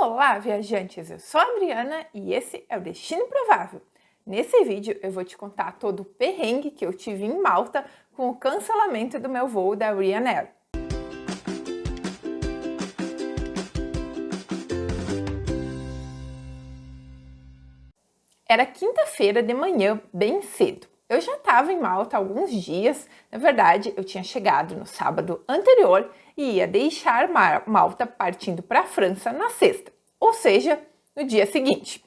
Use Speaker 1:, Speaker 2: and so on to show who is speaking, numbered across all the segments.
Speaker 1: Olá, viajantes! Eu sou a Adriana e esse é o Destino Improvável. Nesse vídeo eu vou te contar todo o perrengue que eu tive em Malta com o cancelamento do meu voo da Ryanair. Era quinta-feira de manhã, bem cedo. Eu já estava em Malta há alguns dias, na verdade eu tinha chegado no sábado anterior e ia deixar Malta partindo para a França na sexta, ou seja, no dia seguinte.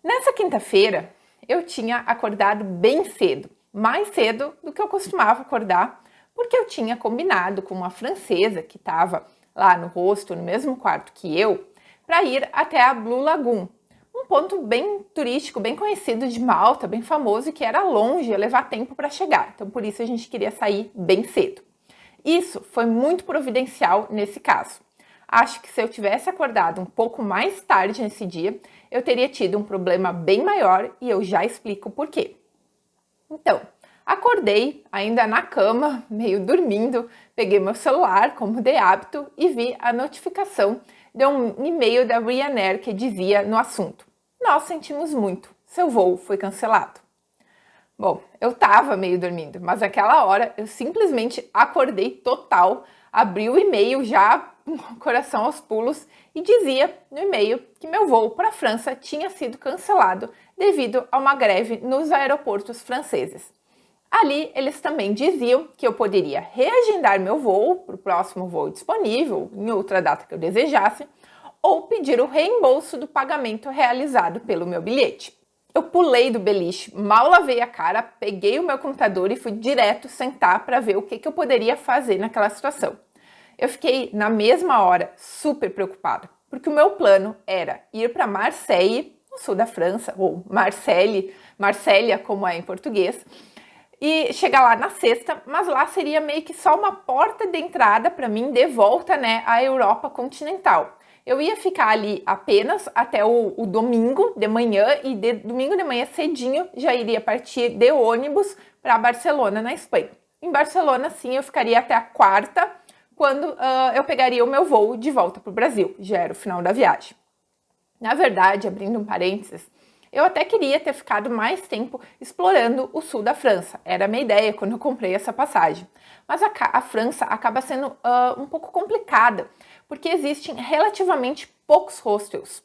Speaker 1: Nessa quinta-feira eu tinha acordado bem cedo, mais cedo do que eu costumava acordar, porque eu tinha combinado com uma francesa que estava lá no hostel, no mesmo quarto que eu, para ir até a Blue Lagoon. Um ponto bem turístico, bem conhecido de Malta, bem famoso, e que era longe, ia levar tempo para chegar. Então, por isso a gente queria sair bem cedo. Isso foi muito providencial nesse caso. Acho que se eu tivesse acordado um pouco mais tarde nesse dia, eu teria tido um problema bem maior e eu já explico o porquê. Então, acordei ainda na cama, meio dormindo, peguei meu celular, como de hábito, e vi a notificação de um e-mail da Ryanair que dizia no assunto: "Nós sentimos muito, seu voo foi cancelado." Bom, eu tava meio dormindo, mas naquela hora eu simplesmente acordei total, abri o e-mail já com o coração aos pulos e dizia no e-mail que meu voo para a França tinha sido cancelado devido a uma greve nos aeroportos franceses. Ali, eles também diziam que eu poderia reagendar meu voo para o próximo voo disponível, em outra data que eu desejasse, ou pedir o reembolso do pagamento realizado pelo meu bilhete. Eu pulei do beliche, mal lavei a cara, peguei o meu computador e fui direto sentar para ver o que eu poderia fazer naquela situação. Eu fiquei, na mesma hora, super preocupada, porque o meu plano era ir para Marseille, no sul da França, ou Marselha, como é em português, e chegar lá na sexta, mas lá seria meio que só uma porta de entrada para mim de volta, à Europa continental. Eu ia ficar ali apenas até o domingo de manhã e domingo de manhã cedinho já iria partir de ônibus para Barcelona, na Espanha. Em Barcelona, sim, eu ficaria até a quarta, quando eu pegaria o meu voo de volta para o Brasil. Já era o final da viagem. Na verdade, abrindo um parênteses, eu até queria ter ficado mais tempo explorando o sul da França. Era a minha ideia quando eu comprei essa passagem. Mas a França acaba sendo um pouco complicada, porque existem relativamente poucos hostels,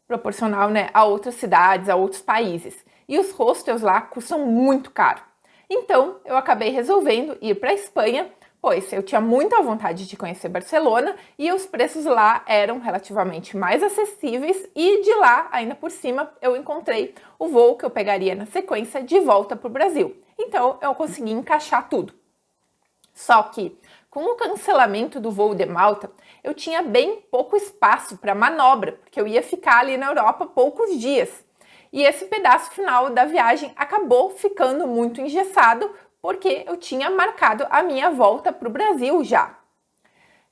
Speaker 1: proporcional a outras cidades, a outros países. E os hostels lá custam muito caro. Então, eu acabei resolvendo ir para a Espanha, pois eu tinha muita vontade de conhecer Barcelona e os preços lá eram relativamente mais acessíveis e de lá, ainda por cima, eu encontrei o voo que eu pegaria na sequência de volta para o Brasil. Então, eu consegui encaixar tudo. Só que, com o cancelamento do voo de Malta, eu tinha bem pouco espaço para manobra, porque eu ia ficar ali na Europa poucos dias. E esse pedaço final da viagem acabou ficando muito engessado, porque eu tinha marcado a minha volta para o Brasil já.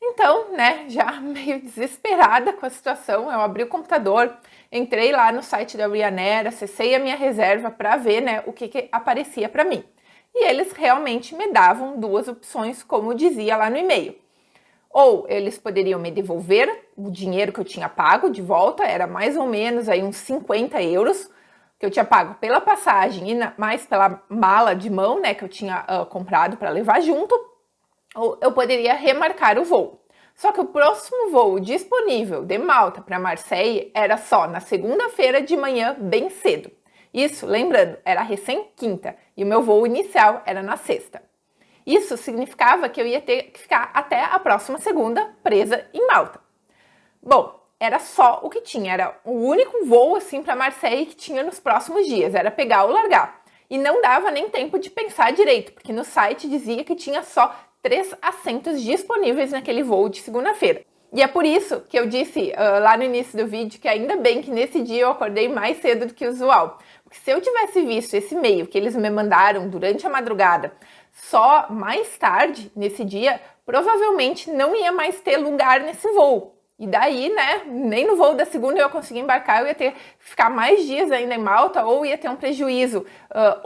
Speaker 1: Então, já meio desesperada com a situação, eu abri o computador, entrei lá no site da Ryanair, acessei a minha reserva para ver o que aparecia para mim. E eles realmente me davam duas opções, como dizia lá no e-mail. Ou eles poderiam me devolver o dinheiro que eu tinha pago de volta, era mais ou menos aí uns 50 euros, que eu tinha pago pela passagem e mais pela mala de mão, que eu tinha comprado para levar junto, ou eu poderia remarcar o voo. Só que o próximo voo disponível de Malta para Marseille era só na segunda-feira de manhã, bem cedo. Isso, lembrando, era recém-quinta e o meu voo inicial era na sexta. Isso significava que eu ia ter que ficar até a próxima segunda presa em Malta. Bom, era só o que tinha, era o único voo assim para Marseille que tinha nos próximos dias, era pegar ou largar. E não dava nem tempo de pensar direito, porque no site dizia que tinha só 3 assentos disponíveis naquele voo de segunda-feira. E é por isso que eu disse lá no início do vídeo que ainda bem que nesse dia eu acordei mais cedo do que o usual. Porque se eu tivesse visto esse e-mail que eles me mandaram durante a madrugada, só mais tarde nesse dia, provavelmente não ia mais ter lugar nesse voo. E daí, né, nem no voo da segunda eu ia conseguir embarcar, eu ia ter que ficar mais dias ainda em Malta, ou ia ter um prejuízo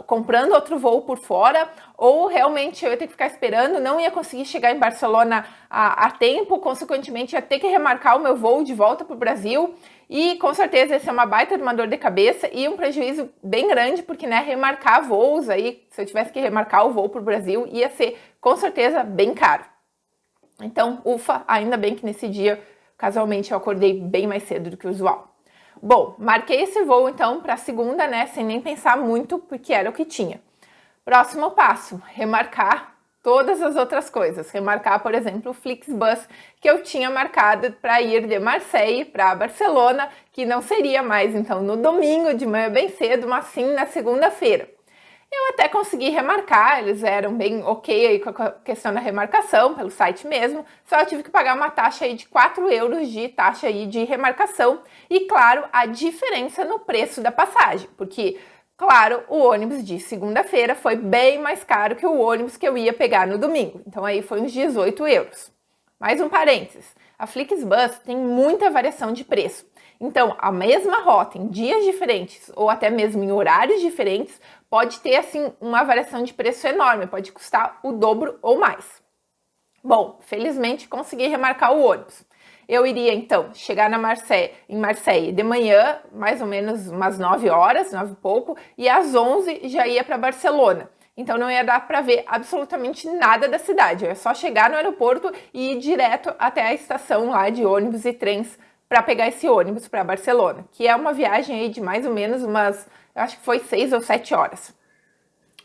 Speaker 1: comprando outro voo por fora, ou realmente eu ia ter que ficar esperando, não ia conseguir chegar em Barcelona a tempo, consequentemente ia ter que remarcar o meu voo de volta para o Brasil, e com certeza ia ser uma baita de uma dor de cabeça e um prejuízo bem grande, porque, né, remarcar voos aí, se eu tivesse que remarcar o voo para o Brasil, ia ser com certeza bem caro. Então, ufa, ainda bem que nesse dia, casualmente, eu acordei bem mais cedo do que o usual. Bom, marquei esse voo então para segunda, né, sem nem pensar muito, porque era o que tinha. Próximo passo, remarcar todas as outras coisas. Remarcar, por exemplo, o Flixbus que eu tinha marcado para ir de Marseille para Barcelona, que não seria mais então no domingo de manhã bem cedo, mas sim na segunda-feira. Eu até consegui remarcar, eles eram bem ok aí com a questão da remarcação, pelo site mesmo, só eu tive que pagar uma taxa aí de 4 euros de taxa aí de remarcação e, claro, a diferença no preço da passagem, porque, claro, o ônibus de segunda-feira foi bem mais caro que o ônibus que eu ia pegar no domingo, então aí foi uns 18 euros. Mais um parênteses, a Flixbus tem muita variação de preço. Então, a mesma rota em dias diferentes ou até mesmo em horários diferentes pode ter assim uma variação de preço enorme, pode custar o dobro ou mais. Bom, felizmente consegui remarcar o ônibus. Eu iria então chegar em Marseille de manhã, mais ou menos umas 9 horas, 9 e pouco, e às 11 já ia para Barcelona. Então não ia dar para ver absolutamente nada da cidade, eu ia só chegar no aeroporto e ir direto até a estação lá de ônibus e trens para pegar esse ônibus para Barcelona, que é uma viagem aí de mais ou menos umas, eu acho que foi 6 ou 7 horas.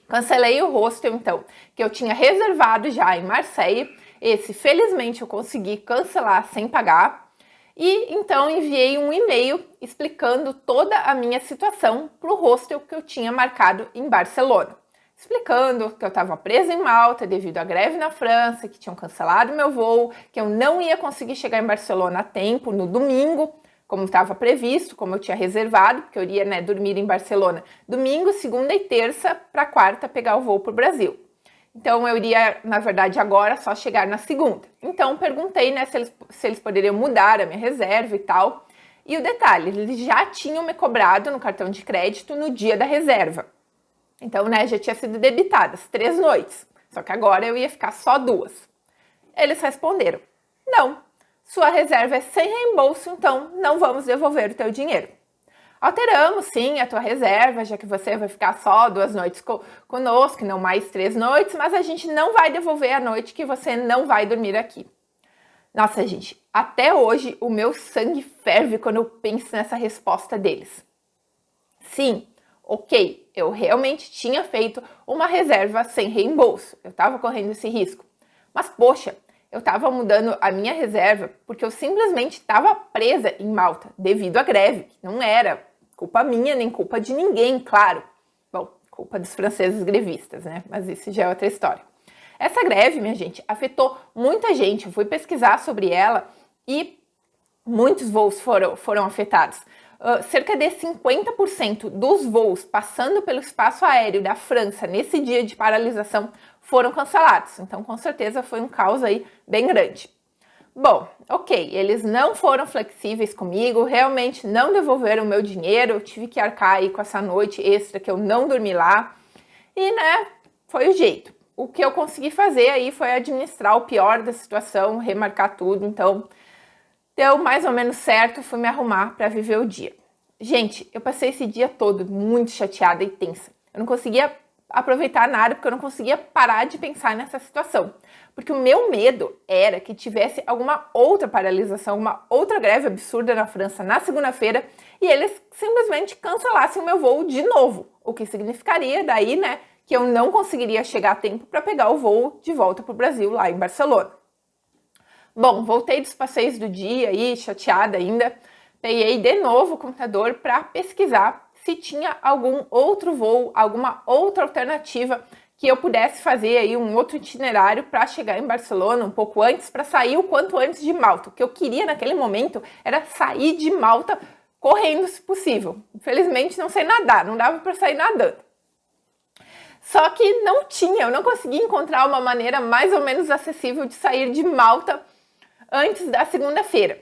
Speaker 1: Cancelei o hostel, então, que eu tinha reservado já em Marseille. Esse, felizmente, eu consegui cancelar sem pagar. E, então, enviei um e-mail explicando toda a minha situação para o hostel que eu tinha marcado em Barcelona. Explicando que eu estava presa em Malta devido à greve na França, que tinham cancelado meu voo, que eu não ia conseguir chegar em Barcelona a tempo no domingo, como estava previsto, como eu tinha reservado, porque eu iria, né, dormir em Barcelona domingo, segunda e terça, para quarta pegar o voo para o Brasil. Então eu iria, na verdade, agora só chegar na segunda. Então perguntei, né, se eles poderiam mudar a minha reserva e tal. E o detalhe, eles já tinham me cobrado no cartão de crédito no dia da reserva. Então, né, já tinha sido debitadas 3 noites, só que agora eu ia ficar só 2. Eles responderam, não, sua reserva é sem reembolso, então não vamos devolver o teu dinheiro. Alteramos, sim, a tua reserva, já que você vai ficar só 2 noites conosco, não mais 3 noites, mas a gente não vai devolver a noite que você não vai dormir aqui. Nossa, gente, até hoje o meu sangue ferve quando eu penso nessa resposta deles. Sim, ok, eu realmente tinha feito uma reserva sem reembolso, eu estava correndo esse risco. Mas, poxa, eu estava mudando a minha reserva porque eu simplesmente estava presa em Malta devido à greve, que não era culpa minha nem culpa de ninguém, claro. Bom, culpa dos franceses grevistas, né? Mas isso já é outra história. Essa greve, minha gente, afetou muita gente. Eu fui pesquisar sobre ela e muitos voos foram afetados. Cerca de 50% dos voos passando pelo espaço aéreo da França nesse dia de paralisação foram cancelados. Então, com certeza, foi um caos aí bem grande. Bom, ok, eles não foram flexíveis comigo, realmente não devolveram o meu dinheiro, eu tive que arcar aí com essa noite extra que eu não dormi lá. E, né, foi o jeito. O que eu consegui fazer aí foi administrar o pior da situação, remarcar tudo, então deu mais ou menos certo, fui me arrumar para viver o dia. Gente, eu passei esse dia todo muito chateada e tensa. Eu não conseguia aproveitar nada porque eu não conseguia parar de pensar nessa situação. Porque o meu medo era que tivesse alguma outra paralisação, uma outra greve absurda na França na segunda-feira e eles simplesmente cancelassem o meu voo de novo. O que significaria daí, né, que eu não conseguiria chegar a tempo para pegar o voo de volta para o Brasil, lá em Barcelona. Bom, voltei dos passeios do dia aí, chateada ainda. Peguei de novo o computador para pesquisar se tinha algum outro voo, alguma outra alternativa que eu pudesse fazer aí um outro itinerário para chegar em Barcelona um pouco antes, para sair o quanto antes de Malta. O que eu queria naquele momento era sair de Malta correndo, se possível. Infelizmente não sei nadar, não dava para sair nadando. Só que não tinha, eu não conseguia encontrar uma maneira mais ou menos acessível de sair de Malta antes da segunda-feira.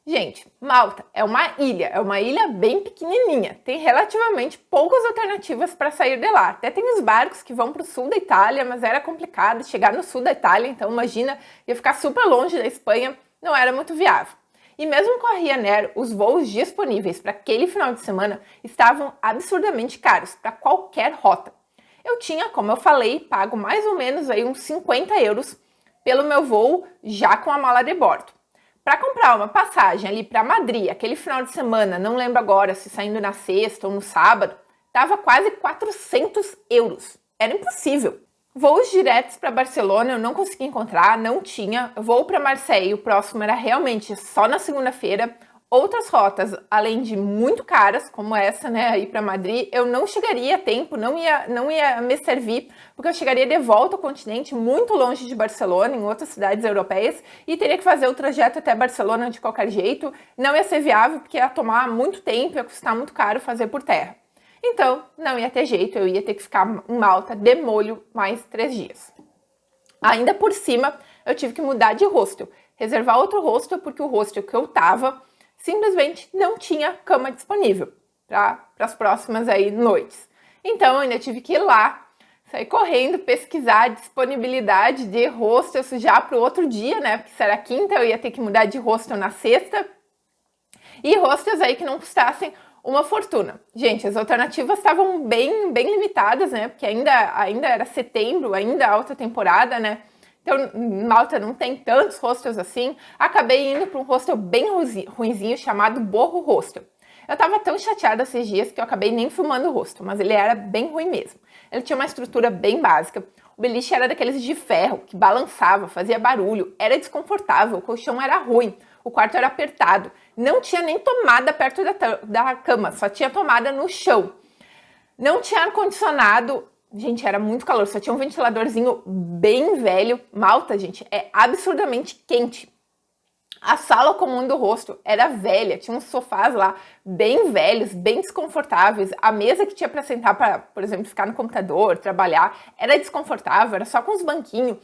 Speaker 1: Gente, Malta é uma ilha bem pequenininha, tem relativamente poucas alternativas para sair de lá. Até tem os barcos que vão para o sul da Itália, mas era complicado chegar no sul da Itália, então imagina, ia ficar super longe da Espanha, não era muito viável. E mesmo com a Ryanair, os voos disponíveis para aquele final de semana estavam absurdamente caros para qualquer rota. Eu tinha, como eu falei, pago mais ou menos aí uns 50 euros pelo meu voo já com a mala de bordo. Para comprar uma passagem ali para Madrid, aquele final de semana, não lembro agora se saindo na sexta ou no sábado, tava quase 400 euros. Era impossível. Voos diretos para Barcelona eu não consegui encontrar, não tinha. Voo para Marseille, o próximo era realmente só na segunda-feira. Outras rotas, além de muito caras, como essa, né, aí para Madrid, eu não chegaria a tempo, não ia me servir, porque eu chegaria de volta ao continente, muito longe de Barcelona, em outras cidades europeias, e teria que fazer o trajeto até Barcelona de qualquer jeito. Não ia ser viável, porque ia tomar muito tempo, ia custar muito caro fazer por terra. Então, não ia ter jeito, eu ia ter que ficar em Malta de molho mais 3 dias. Ainda por cima, eu tive que mudar de hostel, reservar outro hostel, porque o hostel que eu tava simplesmente não tinha cama disponível para as próximas aí noites. Então eu ainda tive que ir lá, sair correndo, pesquisar a disponibilidade de hostels já para o outro dia, né? Porque se era quinta, eu ia ter que mudar de hostel na sexta. E hostels aí que não custassem uma fortuna. Gente, as alternativas estavam bem limitadas, né? Porque ainda era setembro, ainda alta temporada, né? Então, Malta não tem tantos hostels assim. Acabei indo para um hostel bem ruinzinho chamado Borro Hostel. Eu tava tão chateada esses dias que eu acabei nem filmando o hostel, mas ele era bem ruim mesmo. Ele tinha uma estrutura bem básica. O beliche era daqueles de ferro, que balançava, fazia barulho, era desconfortável, o colchão era ruim, o quarto era apertado. Não tinha nem tomada perto da cama, só tinha tomada no chão. Não tinha ar-condicionado. Gente, era muito calor, só tinha um ventiladorzinho bem velho. Malta, gente, é absurdamente quente. A sala comum do hostel era velha, tinha uns sofás lá bem velhos, bem desconfortáveis. A mesa que tinha para sentar para, por exemplo, ficar no computador, trabalhar, era desconfortável, era só com os banquinhos.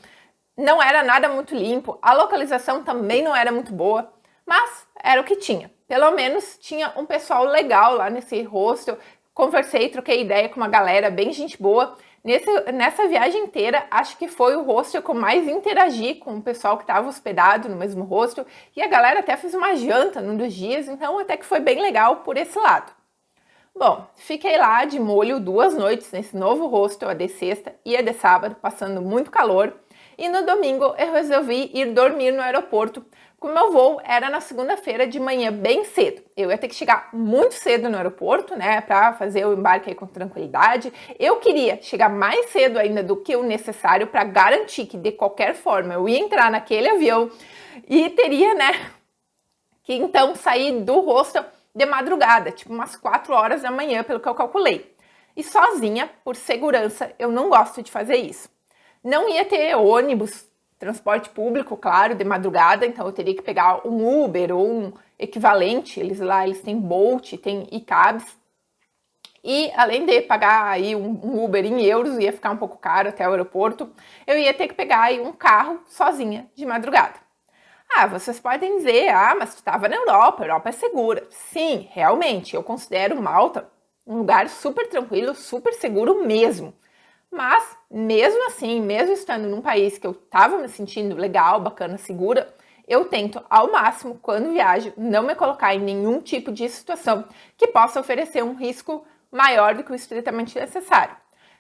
Speaker 1: Não era nada muito limpo, a localização também não era muito boa, mas era o que tinha. Pelo menos tinha um pessoal legal lá nesse hostel. Conversei, troquei ideia com uma galera bem gente boa. Nessa viagem inteira, acho que foi o hostel que eu mais interagi com o pessoal que estava hospedado no mesmo hostel. E a galera até fez uma janta num dos dias, então até que foi bem legal por esse lado. Bom, fiquei lá de molho 2 noites nesse novo hostel, a de sexta e a de sábado, passando muito calor. E no domingo eu resolvi ir dormir no aeroporto, porque o meu voo era na segunda-feira de manhã bem cedo. Eu ia ter que chegar muito cedo no aeroporto, né, para fazer o embarque aí com tranquilidade. Eu queria chegar mais cedo ainda do que o necessário para garantir que de qualquer forma eu ia entrar naquele avião e teria, né, que então sair do hostel de madrugada, tipo umas 4 horas da manhã, pelo que eu calculei. E sozinha, por segurança, eu não gosto de fazer isso. Não ia ter ônibus, transporte público, claro, de madrugada, então eu teria que pegar um Uber ou um equivalente. Eles têm Bolt, tem iCabs. E além de pagar aí um Uber em euros, ia ficar um pouco caro até o aeroporto, eu ia ter que pegar aí um carro sozinha de madrugada. Ah, vocês podem dizer, mas tu estava na Europa, a Europa é segura. Sim, realmente, eu considero Malta um lugar super tranquilo, super seguro mesmo. Mas, mesmo assim, mesmo estando num país que eu estava me sentindo legal, bacana, segura, eu tento, ao máximo, quando viajo, não me colocar em nenhum tipo de situação que possa oferecer um risco maior do que o estritamente necessário.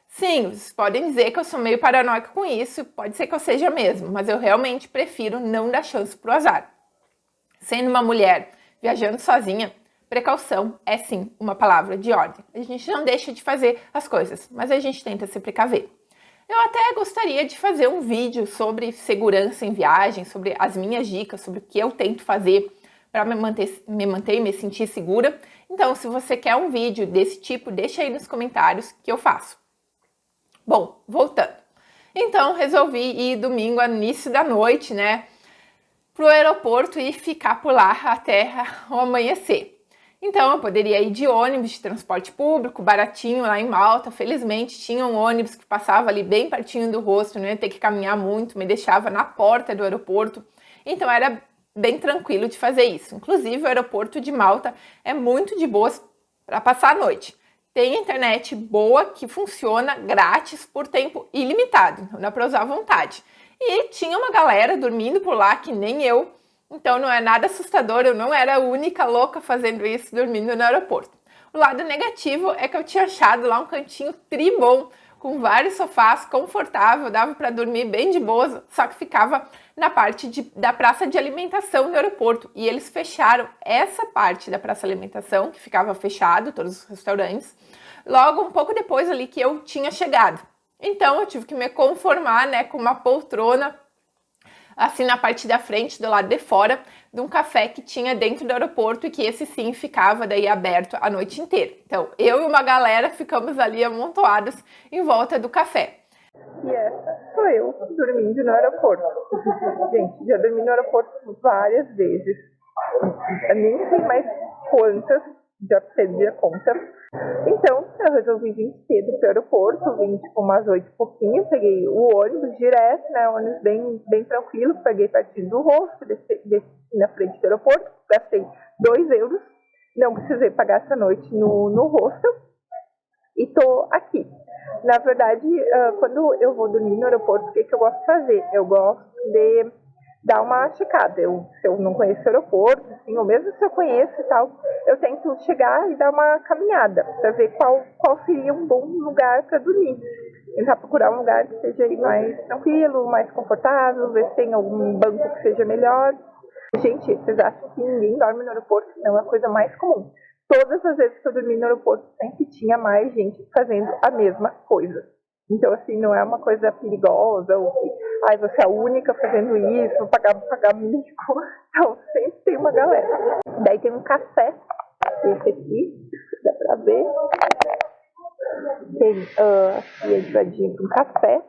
Speaker 1: Sim, vocês podem dizer que eu sou meio paranoica com isso, pode ser que eu seja mesmo, mas eu realmente prefiro não dar chance pro azar. Sendo uma mulher viajando sozinha, precaução é sim uma palavra de ordem. A gente não deixa de fazer as coisas, mas a gente tenta se precaver. Eu até gostaria de fazer um vídeo sobre segurança em viagem, sobre as minhas dicas, sobre o que eu tento fazer para me manter e me sentir segura. Então, se você quer um vídeo desse tipo, deixa aí nos comentários que eu faço. Bom, voltando. Então, resolvi ir domingo, ao início da noite, né, pro aeroporto e ficar por lá até o amanhecer. Então, eu poderia ir de ônibus, de transporte público, baratinho lá em Malta. Felizmente, tinha um ônibus que passava ali bem pertinho do hostel, não ia ter que caminhar muito, me deixava na porta do aeroporto. Então, era bem tranquilo de fazer isso. Inclusive, o aeroporto de Malta é muito de boas para passar a noite. Tem internet boa que funciona grátis por tempo ilimitado, então dá para usar à vontade. E tinha uma galera dormindo por lá que nem eu, então não é nada assustador, eu não era a única louca fazendo isso, dormindo no aeroporto. O lado negativo é que eu tinha achado lá um cantinho tribom, com vários sofás, confortável, dava para dormir bem de boas, só que ficava na parte da praça de alimentação do aeroporto. E eles fecharam essa parte da praça de alimentação, que ficava fechado, todos os restaurantes, logo um pouco depois ali que eu tinha chegado. Então eu tive que me conformar, né, com uma poltrona assim na parte da frente, do lado de fora, de um café que tinha dentro do aeroporto e que esse sim ficava daí aberto a noite inteira. Então, eu e uma galera ficamos ali amontoados em volta do café.
Speaker 2: E essa sou eu dormindo no aeroporto. Gente, já dormi no aeroporto várias vezes. Eu nem sei mais quantas, já perdi a conta. Então, eu resolvi vir cedo pro aeroporto, vim tipo umas 8 e pouquinho, peguei o ônibus direto, né, ônibus bem tranquilo, peguei partido do rosto, desci na frente do aeroporto, gastei 2 euros, não precisei pagar essa noite no hostel e tô aqui. Na verdade, quando eu vou dormir no aeroporto, o que eu gosto de fazer? Eu gosto de dar uma checada. Se eu não conheço o aeroporto, assim, ou mesmo se eu conheço e tal, eu tento chegar e dar uma caminhada para ver qual seria um bom lugar para dormir. Tentar procurar um lugar que seja mais tranquilo, mais confortável, ver se tem algum banco que seja melhor. Gente, vocês acham que ninguém dorme no aeroporto? Não, é a coisa mais comum. Todas as vezes que eu dormi no aeroporto, sempre tinha mais gente fazendo a mesma coisa. Então, assim, não é uma coisa perigosa, ou que, você é a única fazendo isso, vou pagar mico. Então, sempre tem uma galera. Daí tem um café, esse aqui, dá pra ver. Tem aqui a entradinha com café,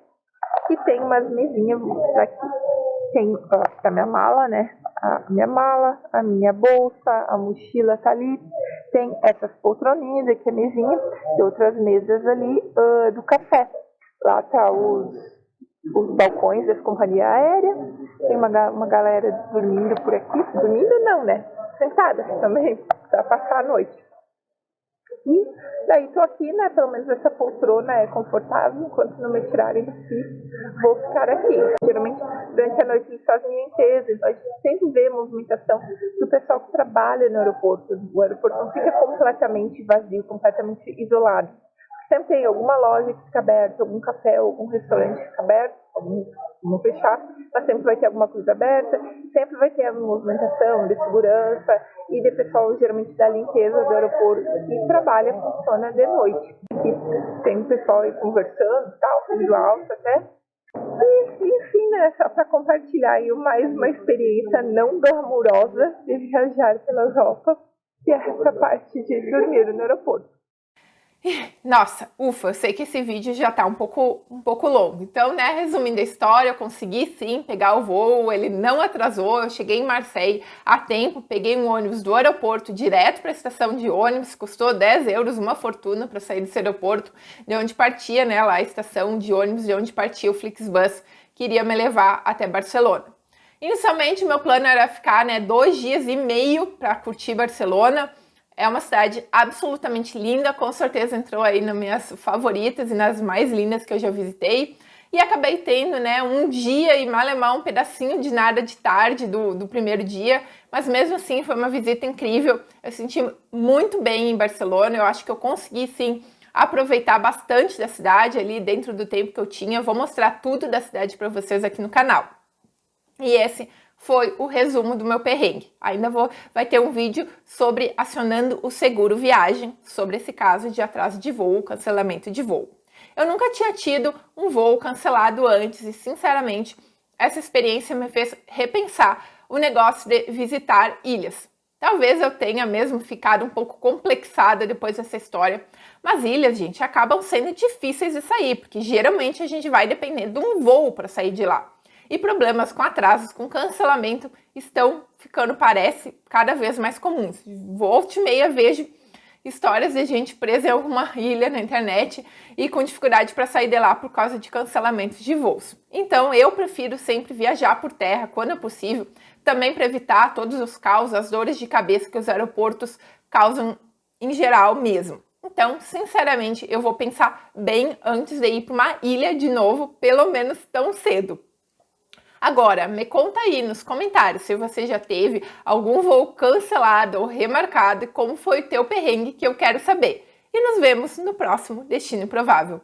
Speaker 2: e tem umas mesinhas, vou mostrar aqui. Tem a minha mala, né? A minha mala, a minha bolsa, a mochila tá ali. Tem essas poltroninhas aqui, a mesinha, e outras mesas ali do café. Lá tá os balcões das companhias aéreas. Tem uma galera dormindo por aqui. Dormindo não, né? Sentada também, pra passar a noite. E daí tô aqui, né? Pelo menos essa poltrona é confortável. Enquanto não me tirarem daqui, vou ficar aqui. Geralmente, durante a noite eles fazem limpeza. Então a gente sempre vê movimentação do pessoal que trabalha no aeroporto. O aeroporto não fica completamente vazio, completamente isolado. Sempre tem alguma loja que fica aberta, algum café, algum restaurante que fica aberto, vão fechar, mas sempre vai ter alguma coisa aberta, sempre vai ter a movimentação de segurança e de pessoal geralmente da limpeza do aeroporto que trabalha, funciona de noite. E tem pessoal aí conversando, tal, falando alto até. E, enfim, né, só para compartilhar aí mais uma experiência não glamurosa de viajar pela Europa, que é essa parte de dormir no aeroporto.
Speaker 1: Nossa, ufa, eu sei que esse vídeo já tá um pouco longo. Então, né, resumindo a história, eu consegui sim pegar o voo, ele não atrasou, eu cheguei em Marseille a tempo, peguei um ônibus do aeroporto direto para a estação de ônibus, custou 10 euros, uma fortuna para sair desse aeroporto, de onde partia, né, lá a estação de ônibus, de onde partia o Flixbus, que iria me levar até Barcelona. Inicialmente, meu plano era ficar, né, 2 dias e meio para curtir Barcelona. É uma cidade absolutamente linda, com certeza entrou aí nas minhas favoritas e nas mais lindas que eu já visitei. E acabei tendo, né, um dia e malemar um pedacinho de nada de tarde do primeiro dia, mas mesmo assim foi uma visita incrível. Eu senti muito bem em Barcelona, eu acho que eu consegui sim aproveitar bastante da cidade ali dentro do tempo que eu tinha. Eu vou mostrar tudo da cidade para vocês aqui no canal. E esse foi o resumo do meu perrengue. Ainda vai ter um vídeo sobre acionando o seguro viagem, sobre esse caso de atraso de voo, cancelamento de voo. Eu nunca tinha tido um voo cancelado antes e, sinceramente, essa experiência me fez repensar o negócio de visitar ilhas. Talvez eu tenha mesmo ficado um pouco complexada depois dessa história, mas ilhas, gente, acabam sendo difíceis de sair, porque geralmente a gente vai depender de um voo para sair de lá. E problemas com atrasos, com cancelamento, estão ficando, parece, cada vez mais comuns. Volta e meia vejo histórias de gente presa em alguma ilha na internet e com dificuldade para sair de lá por causa de cancelamentos de voos. Então, eu prefiro sempre viajar por terra, quando é possível, também para evitar todos os caos, as dores de cabeça que os aeroportos causam em geral mesmo. Então, sinceramente, eu vou pensar bem antes de ir para uma ilha de novo, pelo menos tão cedo. Agora, me conta aí nos comentários se você já teve algum voo cancelado ou remarcado e como foi o teu perrengue, que eu quero saber. E nos vemos no próximo Destino Improvável.